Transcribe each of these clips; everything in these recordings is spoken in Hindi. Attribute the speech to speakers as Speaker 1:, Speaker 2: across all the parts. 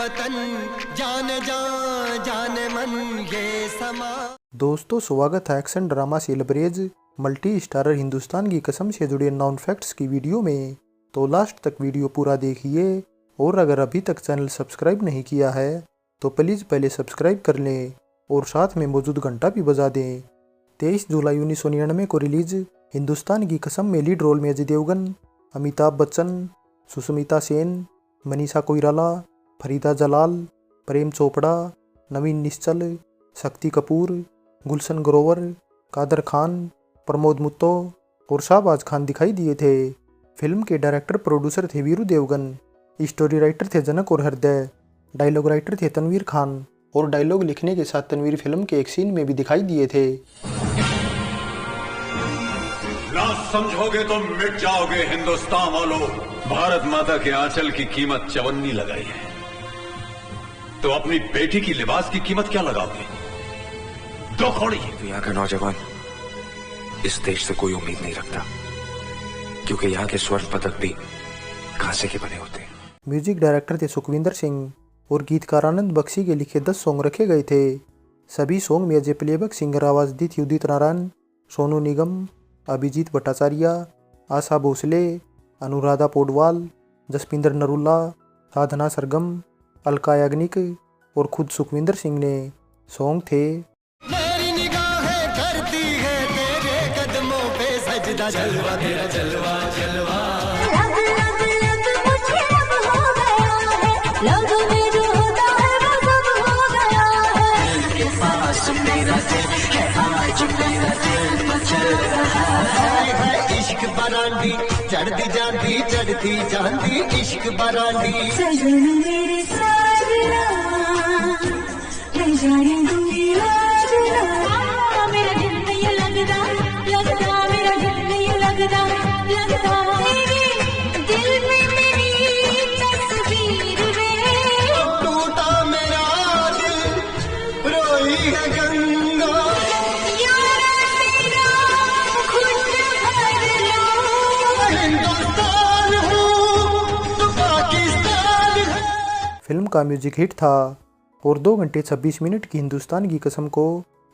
Speaker 1: वतन जाने जा जाने मन ये समा।
Speaker 2: दोस्तों स्वागत है एक्शन ड्रामा सेलिब्रेज मल्टी स्टारर हिंदुस्तान की कसम से जुड़े नॉन फैक्ट्स की वीडियो में। तो लास्ट तक वीडियो पूरा देखिए और अगर अभी तक चैनल सब्सक्राइब नहीं किया है तो प्लीज़ पहले सब्सक्राइब कर लें और साथ में मौजूद घंटा भी बजा दें। 23 जुलाई 1999 को रिलीज हिंदुस्तान की कसम में लीड रोल में अजय देवगन, अमिताभ बच्चन, सुष्मिता सेन, मनीषा कोइराला, फरीदा जलाल, प्रेम चोपड़ा, नवीन निश्चल, शक्ति कपूर, गुलशन ग्रोवर, कादर खान, प्रमोद मुत्तो और शाहबाज खान दिखाई दिए थे। फिल्म के डायरेक्टर प्रोड्यूसर थे वीरू देवगन, स्टोरी राइटर थे जनक और हृदय, डायलॉग राइटर थे तनवीर खान और डायलॉग लिखने के साथ तनवीर फिल्म के एक सीन में भी दिखाई दिए थे।
Speaker 3: ना समझोगे तो मिट जाओगे हिंदुस्तान वालों। भारत माता के आंचल की कीमत 54 लगाई है, तो अपनी बेटी की लिबास की कीमत क्या लगाओगे? दो कौड़ी।
Speaker 4: तो यहाँ का नौजवान इस देश से कोई उम्मीद नहीं रखता, क्योंकि यहाँ के स्वर्ण पदक भी कांसे के बने होते हैं।
Speaker 2: म्यूजिक डायरेक्टर थे सुखविंदर सिंह और गीतकार आनंद बख्शी के लिखे 10 सॉन्ग रखे गए थे। सभी सॉन्ग में अजय प्लेबैक सिंगर आवाज दी थी उदित नारायण, सोनू निगम, अभिजीत भट्टाचार्य, आशा भोसले, अनुराधा पौडवाल, जसपिंदर नरूला, साधना सरगम, अलका याग्निक और खुद सुखविंदर सिंह ने। सॉन्ग थे
Speaker 1: मेरी निगाहें करती है तेरे कदमों पे सजदा, जलवा तेरा जलवा जलवा।
Speaker 5: लग लग लग मुझे अब हो गया है, लग में जो होता है वो सब हो गया है। के पास मेरा दिल है, आज मेरा दिल मचल रहा है।
Speaker 1: इश्क बरांडी चढ़ती जानती इश्क बरांडी।
Speaker 5: सजन मेरे साजना ले जाए दुनिया जरा। मेरा दिल नहीं ये लगता मेरा दिल नहीं ये लगता मेरे दिल में मेरी तस्वीर रे।
Speaker 1: टूटा मेरा दिल रोई है गंगा।
Speaker 5: यारा तेरा खुद भर लो।
Speaker 1: हिंदुस्तान हूँ तो पाकिस्तान है।
Speaker 2: फिल्म का म्यूजिक हिट था और 2 घंटे 26 मिनट की हिंदुस्तान की कसम को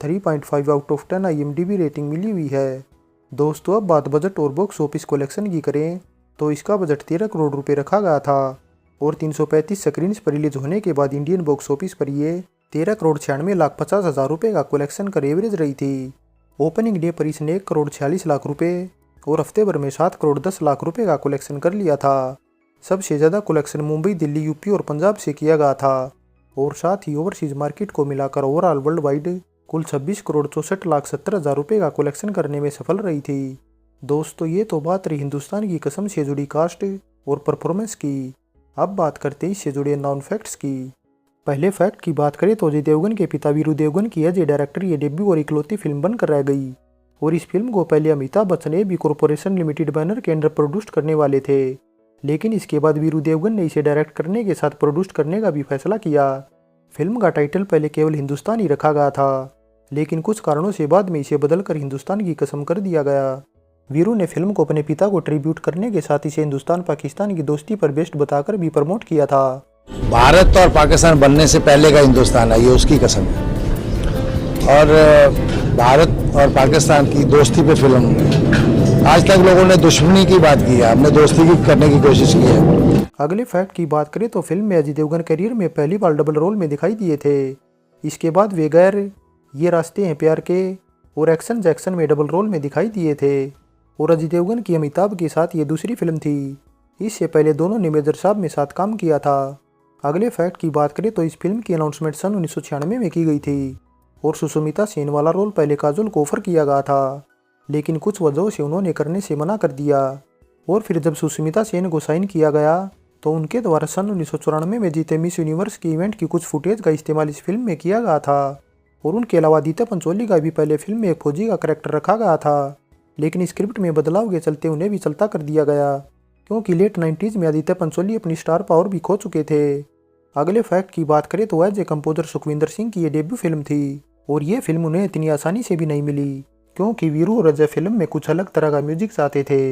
Speaker 2: 3.5 आउट ऑफ 10 IMDb रेटिंग मिली हुई है। दोस्तों अब बात बजट और बॉक्स ऑफिस कलेक्शन की करें तो इसका बजट 13 करोड़ रुपए रखा गया था और 335 स्क्रीन्स पर रिलीज होने के बाद इंडियन बॉक्स ऑफिस पर ये 13,96,50,000 रुपये का कलेक्शन कर एवरेज रही थी। ओपनिंग डे पर इसने 1,46,00,000 रुपये और हफ्ते भर में 7,10,00,000 रुपये का कलेक्शन कर लिया था। सबसे ज़्यादा कलेक्शन मुंबई, दिल्ली, यूपी और पंजाब से किया गया था और साथ ही ओवरसीज मार्केट को मिलाकर ओवरऑल वर्ल्ड वाइड कुल 26,64,70,000 रुपये का कलेक्शन करने में सफल रही थी। दोस्तों ये तो बात रही हिंदुस्तान की कसम से जुड़ी कास्ट और परफॉर्मेंस की। अब बात करते हैं इससे जुड़े नॉन फैक्ट्स की। पहले फैक्ट की बात करें तो अजय देवगन के पिता वीरू देवगन की एज ए डायरेक्टर ये डेब्यू और इकलौती फिल्म बनकर रह गई और इस फिल्म को पहले Amitabh Bachchan AB corporation limited banner के अंडर प्रोड्यूस करने वाले थे, लेकिन इसके बाद वीरू देवगन ने इसे डायरेक्ट करने के साथ प्रोड्यूस करने का भी फैसला किया। फिल्म का टाइटल पहले केवल हिंदुस्तान ही रखा गया था, लेकिन कुछ कारणों से बाद में इसे बदलकर हिंदुस्तान की कसम कर दिया गया। वीरू ने फिल्म को अपने पिता को ट्रिब्यूट करने के साथ इसे हिंदुस्तान पाकिस्तान की दोस्ती पर बेस्ड बताकर भी प्रमोट किया था।
Speaker 6: भारत और पाकिस्तान बनने से पहले का हिंदुस्तान है, ये उसकी कसम है। और भारत और पाकिस्तान की दोस्ती पे फिल्म है। आज तक लोगों ने दुश्मनी की बात की है, हमने दोस्ती की करने की कोशिश की है।
Speaker 2: अगले फैक्ट की बात करें तो फिल्म में अजय देवगन करियर में पहली बार डबल रोल में दिखाई दिए थे। इसके बाद वे गैर, ये रास्ते हैं प्यार के और एक्शन जैक्सन में डबल रोल में दिखाई दिए थे और अजय देवगन की अमिताभ के साथ ये दूसरी फिल्म थी। इससे पहले दोनों ने मेजर साहब में साथ काम किया था। अगले फैक्ट की बात करें तो इस फिल्म की अनाउंसमेंट सन 1996 में की गई थी और सुष्मिता सेन वाला रोल पहले काजोल को ऑफर किया गया था, लेकिन कुछ वजहों से उन्होंने करने से मना कर दिया और फिर जब सुष्मिता सेन को साइन किया गया तो उनके द्वारा सन 1994 में जीते मिस यूनिवर्स के इवेंट की कुछ फुटेज का इस्तेमाल इस फिल्म में किया गया था और उनके अलावा आदित्य पंचोली का भी पहले फिल्म में एक फौजी का करैक्टर रखा गया था, लेकिन स्क्रिप्ट में बदलाव के चलते उन्हें भी चलता कर दिया गया क्योंकि लेट 90s में आदित्य पंचोली अपनी स्टार पावर भी खो चुके थे। अगले फैक्ट की बात करें तो as a composer Sukhwinder Singh की ये डेब्यू फिल्म थी और ये फिल्म उन्हें इतनी आसानी से भी नहीं मिली क्योंकि वीरू और अजय फिल्म में कुछ अलग तरह का म्यूजिक चाहते थे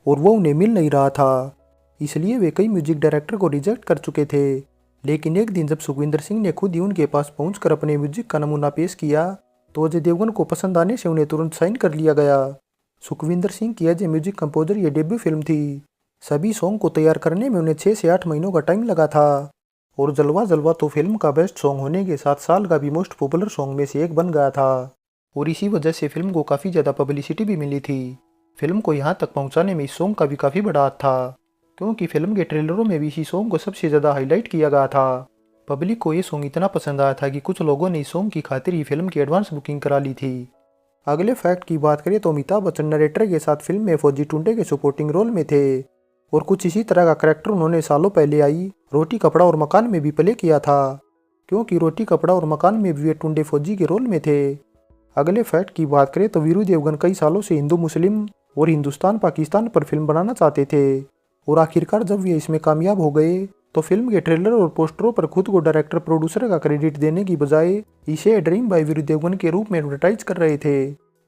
Speaker 2: और वो उन्हें मिल नहीं रहा था, इसलिए वे कई म्यूजिक डायरेक्टर को रिजेक्ट कर चुके थे। लेकिन एक दिन जब सुखविंदर सिंह ने खुद ही उनके पास पहुंचकर अपने म्यूजिक का नमूना पेश किया तो अजय देवगन को पसंद आने से उन्हें तुरंत साइन कर लिया गया। सुखविंदर सिंह की एज ए म्यूजिक कंपोजर ये डेब्यू फिल्म थी। सभी सॉन्ग को तैयार करने में उन्हें 6 से 8 महीनों का टाइम लगा था और जलवा जलवा तो फिल्म का बेस्ट सॉन्ग होने के साथ साल का भी मोस्ट पॉपुलर सॉन्ग में से एक बन गया था और इसी वजह से फिल्म को काफ़ी ज़्यादा पब्लिसिटी भी मिली थी। फिल्म को यहाँ तक पहुँचाने में इस सॉन्ग का भी काफ़ी बड़ा हाथ था क्योंकि फिल्म के ट्रेलरों में भी इसी सॉन्ग को सबसे ज़्यादा हाईलाइट किया गया था। पब्लिक को ये सॉन्ग इतना पसंद आया था कि कुछ लोगों ने इस सॉन्ग की खातिर ही फिल्म की एडवांस बुकिंग करा ली थी। अगले फैक्ट की बात करें तो अमिताभ बच्चन नरेटर के साथ फिल्म में फौजी टुंडे के सपोर्टिंग रोल में थे और कुछ इसी तरह का करैक्टर उन्होंने सालों पहले आई रोटी कपड़ा और मकान में भी प्ले किया था क्योंकि रोटी कपड़ा और मकान में भी वे टुंडे फौजी के रोल में थे। अगले फैक्ट की बात करें तो वीरू देवगन कई सालों से हिंदू मुस्लिम और हिंदुस्तान पाकिस्तान पर फिल्म बनाना चाहते थे और आखिरकार जब वे इसमें कामयाब हो गए तो फिल्म के ट्रेलर और पोस्टरों पर खुद को डायरेक्टर प्रोड्यूसर का क्रेडिट देने की बजाय इसे ड्रीम बाय वीरू देवगन के रूप में एडवर्टाइज कर रहे थे।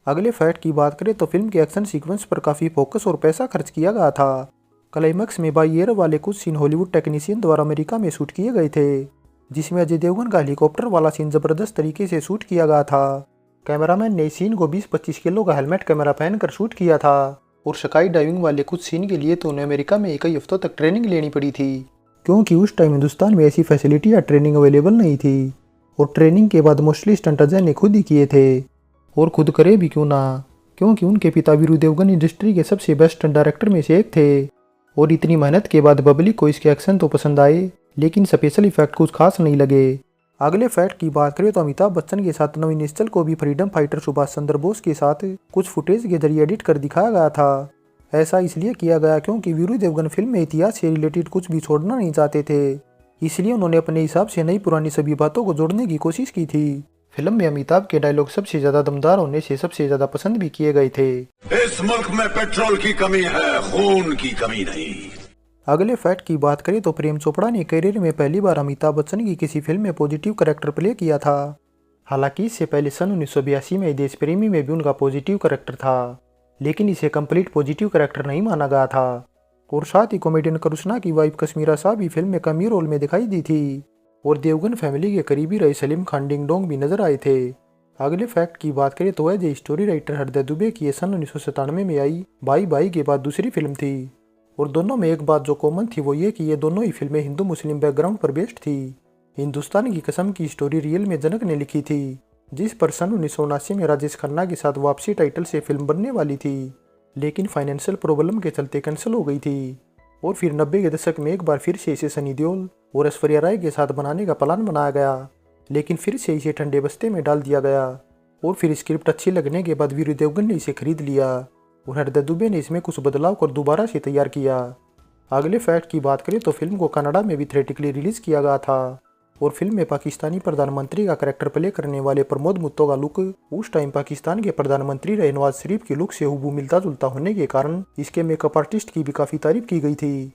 Speaker 2: अगले फैक्ट की बात करें तो फिल्म के एक्शन सीक्वेंस पर काफ़ी फोकस और पैसा खर्च किया गया था। क्लाइमैक्स में बाई एयर वाले कुछ सीन हॉलीवुड टेक्नीशियन द्वारा अमेरिका में शूट किए गए थे जिसमें अजय देवगन का हेलीकॉप्टर वाला सीन जबरदस्त तरीके से शूट किया गया था। कैमरामैन ने इस सीन को 20-25 किलो का हेलमेट कैमरा पहनकर शूट किया था और स्काई डाइविंग वाले कुछ सीन के लिए तो उन्हें अमेरिका में कई हफ्तों तक ट्रेनिंग लेनी पड़ी थी क्योंकि उस टाइम हिंदुस्तान में ऐसी फैसिलिटी या ट्रेनिंग अवेलेबल नहीं थी और ट्रेनिंग के बाद मोस्टली स्टंट अजय ने खुद ही किए थे और खुद करे भी क्यों ना क्योंकि उनके पिता वीरू देवगन इंडस्ट्री के सबसे बेस्ट स्टंट डायरेक्टर में से एक थे और इतनी मेहनत के बाद पब्लिक को इसके एक्शन तो पसंद आए लेकिन स्पेशल इफेक्ट कुछ खास नहीं लगे। अगले फैक्ट की बात करें तो अमिताभ बच्चन के साथ नवीन निश्चल को भी फ्रीडम फाइटर सुभाष चंद्र बोस के साथ कुछ फुटेज के जरिए एडिट कर दिखाया गया था। ऐसा इसलिए किया गया क्योंकि वीरू देवगन फिल्म में इतिहास से रिलेटेड कुछ भी छोड़ना नहीं चाहते थे, इसलिए उन्होंने अपने हिसाब से नई पुरानी सभी बातों को जोड़ने की कोशिश की थी। फिल्म में अमिताभ के डायलॉग सबसे ज्यादा दमदार होने से सबसे ज्यादा पसंद भी किए गए थे।
Speaker 3: इस मुल्क में पेट्रोल की कमी है, खून की कमी नहीं।
Speaker 2: अगले फैक्ट की बात करें तो प्रेम चोपड़ा ने करियर में पहली बार अमिताभ बच्चन की किसी फिल्म में पॉजिटिव कैरेक्टर प्ले किया था। हालांकि इससे पहले सन 1982 में देश प्रेमी में भी उनका पॉजिटिव कैरेक्टर था, लेकिन इसे कंप्लीट पॉजिटिव कैरेक्टर नहीं माना गया था और साथ ही कॉमेडियन करुष्णा की वाइफ कश्मीरा शाह भी फिल्म में कमी रोल में दिखाई दी थी और देवगन फैमिली के करीबी रहे सलीम खान डिंग डोंग भी नजर आए थे। अगले फैक्ट की बात करें तो एज स्टोरी राइटर हृदय दुबे की सन 1997 में आई बाई बाई के बाद दूसरी फिल्म थी और दोनों में एक बात जो कॉमन थी वो ये कि ये दोनों ही फिल्में हिंदू मुस्लिम बैकग्राउंड पर बेस्ड थी। हिंदुस्तान की कसम की स्टोरी रियल में जनक ने लिखी थी जिस पर सन 1979 में राजेश खन्ना के साथ वापसी टाइटल से फिल्म बनने वाली थी, लेकिन फाइनेंशियल प्रॉब्लम के चलते कैंसिल हो गई थी और फिर 90 के दशक में एक बार फिर से इसे सनी देओल और ऐश्वर्या राय के साथ बनाने का प्लान बनाया गया, लेकिन फिर से इसे ठंडे बस्ते में डाल दिया गया और फिर स्क्रिप्ट अच्छी लगने के बाद वीरू देवगन ने इसे खरीद लिया और हृदय दुबे ने इसमें कुछ बदलाव कर दोबारा से तैयार किया। अगले फैक्ट की बात करें तो फिल्म को कनाडा में भी थिएट्रिकली रिलीज किया गया था और फिल्म में पाकिस्तानी प्रधानमंत्री का कैरेक्टर प्ले करने वाले प्रमोद मुत्तो का लुक उस टाइम पाकिस्तान के प्रधानमंत्री रहे नवाज शरीफ के लुक से हुबहू मिलता जुलता होने के कारण इसके मेकअप आर्टिस्ट की भी काफ़ी तारीफ की गई थी।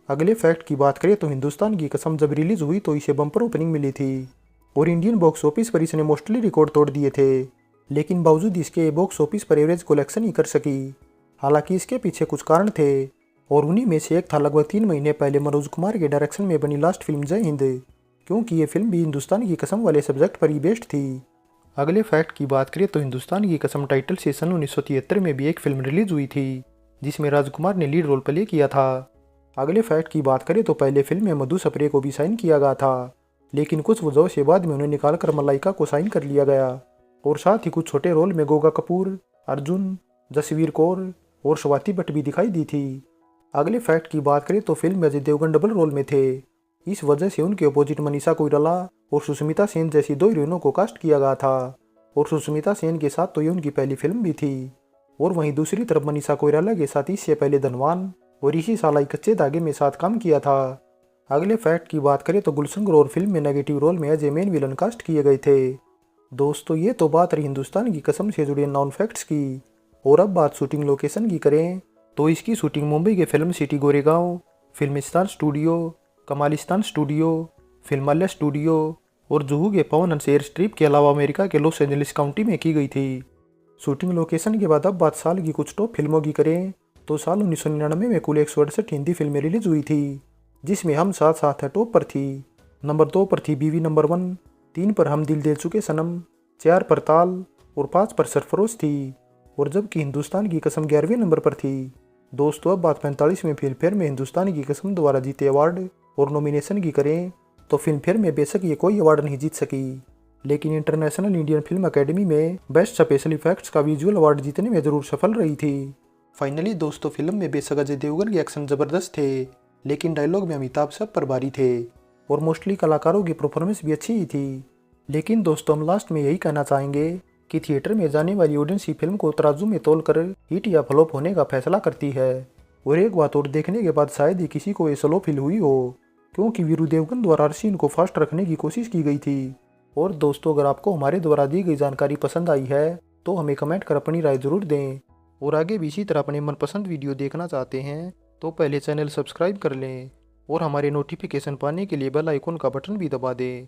Speaker 2: अगले फैक्ट की बात करें तो हिंदुस्तान की कसम जब रिलीज हुई तो इसे बम्पर ओपनिंग मिली थी और इंडियन बॉक्स ऑफिस पर इसने मोस्टली रिकॉर्ड तोड़ दिए थे, लेकिन बावजूद इसके बॉक्स ऑफिस पर एवरेज कलेक्शन ही कर सकी। हालांकि इसके पीछे कुछ कारण थे और उन्हीं में से एक था लगभग 3 महीने पहले मनोज कुमार के डायरेक्शन में बनी लास्ट फिल्म जय हिंद, क्योंकि ये फिल्म भी हिंदुस्तान की कसम वाले सब्जेक्ट पर ही बेस्ड थी। अगले फैक्ट की बात करें तो हिंदुस्तान की कसम टाइटल से सन 1973 में भी एक फिल्म रिलीज हुई थी जिसमें राजकुमार ने लीड रोल प्ले किया था। अगले फैक्ट की बात करें तो पहले फिल्म में मधु सप्रे को भी साइन किया गया था, लेकिन कुछ वजहों से बाद में उन्हें निकालकर मलाइका को साइन कर लिया गया और साथ ही कुछ छोटे रोल में गोगा कपूर, अर्जुन, जसवीर कौर और स्वाति भट्ट भी दिखाई दी थी। अगले फैक्ट की बात करें तो फिल्म में अजय देवगन डबल रोल में थे, इस वजह से उनके अपोजिट मनीषा कोइराला और सुष्मिता सेन जैसी 2 हीरोइनों को कास्ट किया गया था और सुष्मिता सेन के साथ तो ये उनकी पहली फिल्म भी थी और वहीं दूसरी तरफ मनीषा कोइराला के साथ इससे पहले धनवान और इसी साल आई कच्चे धागे में साथ काम किया था। अगले फैक्ट की बात करें तो गुलशन ग्रोवर फिल्म में नेगेटिव रोल में as a main villain cast किए गए थे। दोस्तों ये तो बात रही हिंदुस्तान की कसम से जुड़े नॉन फैक्ट्स की, और अब बात शूटिंग लोकेशन की करें तो इसकी शूटिंग मुंबई के film city Goregaon, Filmistan studio, Kamalistan studio, Filmalaya studio और जुहू के पवन हंस एयर स्ट्रिप के अलावा अमेरिका के लॉस एंजलिस काउंटी में की गई थी। शूटिंग लोकेशन के बाद अब बात साल की कुछ टॉप फिल्मों की करें तो साल 1999 में कुल 168 हिंदी फिल्में रिलीज हुई थी, जिसमें हम साथ साथ है टॉप पर थी। नंबर 2 पर थी बीवी नंबर 1, 3 पर हम दिल दे चुके सनम, 4 पर ताल और 5 पर सरफरोश थी। और जबकि हिंदुस्तान की कसम 11वें नंबर पर थी। दोस्तों अब बात 45वें फिल्म फेयर में हिंदुस्तान की कसम द्वारा जीते अवार्ड और नॉमिनेशन की करें तो फिल्म फेयर में बेशक ये कोई अवार्ड नहीं जीत सकी, लेकिन इंटरनेशनल इंडियन फिल्म अकेडमी में बेस्ट स्पेशल इफेक्ट्स का विजुअल अवार्ड जीतने में जरूर सफल रही थी। फाइनली दोस्तों फिल्म में बेशक अजय देवगन के एक्शन जबरदस्त थे, लेकिन डायलॉग में अमिताभ सब पर भारी थे और मोस्टली कलाकारों की परफॉर्मेंस भी अच्छी ही थी। लेकिन दोस्तों हम लास्ट में यही कहना चाहेंगे कि थिएटर में जाने वाली ऑडियंस ही फिल्म को तराजू में तोलकर हिट या फ्लॉप होने का फैसला करती है। और एक बात और, देखने के बाद शायद ही किसी को ये स्लो फील हुई हो, क्योंकि वीरू देवगन द्वारा हर सीन को फास्ट रखने की कोशिश की गई थी। और दोस्तों अगर आपको हमारे द्वारा दी गई जानकारी पसंद आई है तो हमें कमेंट कर अपनी राय जरूर दें। और आगे भी इसी तरह अपने मनपसंद वीडियो देखना चाहते हैं तो पहले चैनल सब्सक्राइब कर लें और हमारे नोटिफिकेशन पाने के लिए बेल आइकन का बटन भी दबा दें।